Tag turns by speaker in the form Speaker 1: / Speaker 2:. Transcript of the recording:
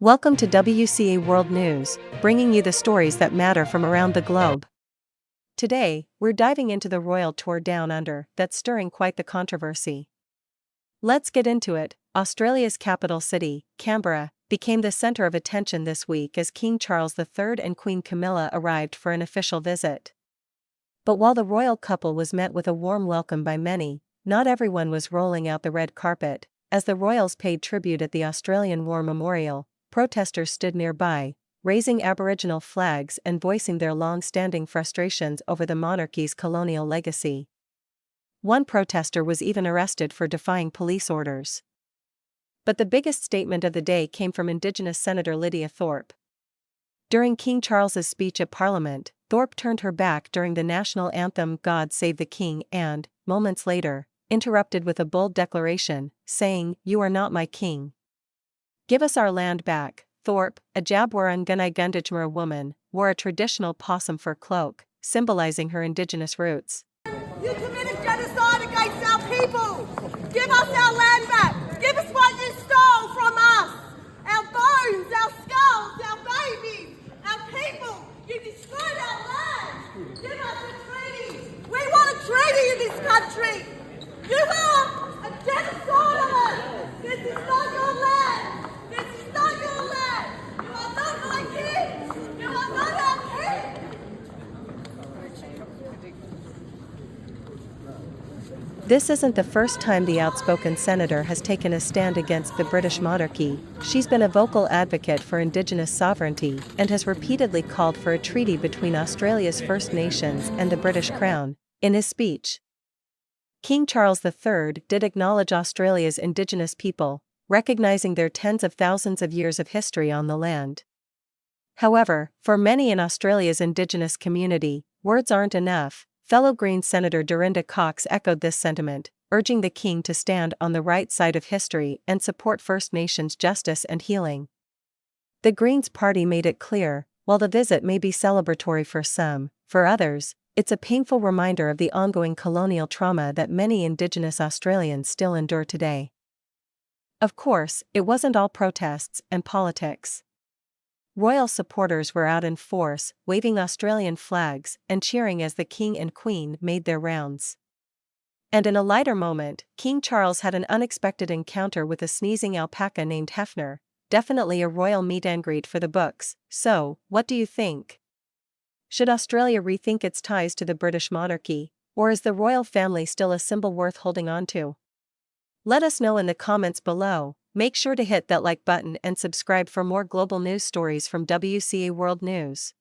Speaker 1: Welcome to WCA World News, bringing you the stories that matter from around the globe. Today, we're diving into the royal tour down under that's stirring quite the controversy. Let's get into it. Australia's capital city, Canberra, became the centre of attention this week as King Charles III and Queen Camilla arrived for an official visit. But while the royal couple was met with a warm welcome by many, not everyone was rolling out the red carpet. As the royals paid tribute at the Australian War Memorial, protesters stood nearby, raising Aboriginal flags and voicing their long-standing frustrations over the monarchy's colonial legacy. One protester was even arrested for defying police orders. But the biggest statement of the day came from Indigenous Senator Lidia Thorpe. During King Charles's speech at Parliament, Thorpe turned her back during the national anthem "God Save the King" and, moments later, interrupted with a bold declaration, saying, "You are not my king. Give us our land back." Thorpe, a Jabwarangunai Gunditjmara woman, wore a traditional possum fur cloak, symbolizing her Indigenous roots.
Speaker 2: You committed genocide against our people! Give us our land back! Give us what you stole from us! Our bones, our skulls, our babies, our people! You destroyed our land! Give us a treaty! We want a treaty in this country! You are a genocider! This is not your land! This is not your land! You are not my king! You are not our king!
Speaker 1: This isn't the first time the outspoken senator has taken a stand against the British monarchy. She's been a vocal advocate for Indigenous sovereignty and has repeatedly called for a treaty between Australia's First Nations and the British Crown. In his speech, King Charles III did acknowledge Australia's Indigenous people, recognizing their tens of thousands of years of history on the land. However, for many in Australia's Indigenous community, words aren't enough. Fellow Greens Senator Dorinda Cox echoed this sentiment, urging the King to stand on the right side of history and support First Nations justice and healing. The Greens party made it clear, while the visit may be celebratory for some, for others, it's a painful reminder of the ongoing colonial trauma that many Indigenous Australians still endure today. Of course, it wasn't all protests and politics. Royal supporters were out in force, waving Australian flags and cheering as the King and Queen made their rounds. And in a lighter moment, King Charles had an unexpected encounter with a sneezing alpaca named Hefner, definitely a royal meet and greet for the books. So, what do you think? Should Australia rethink its ties to the British monarchy, or is the royal family still a symbol worth holding on to? Let us know in the comments below. Make sure to hit that like button and subscribe for more global news stories from WCA World News.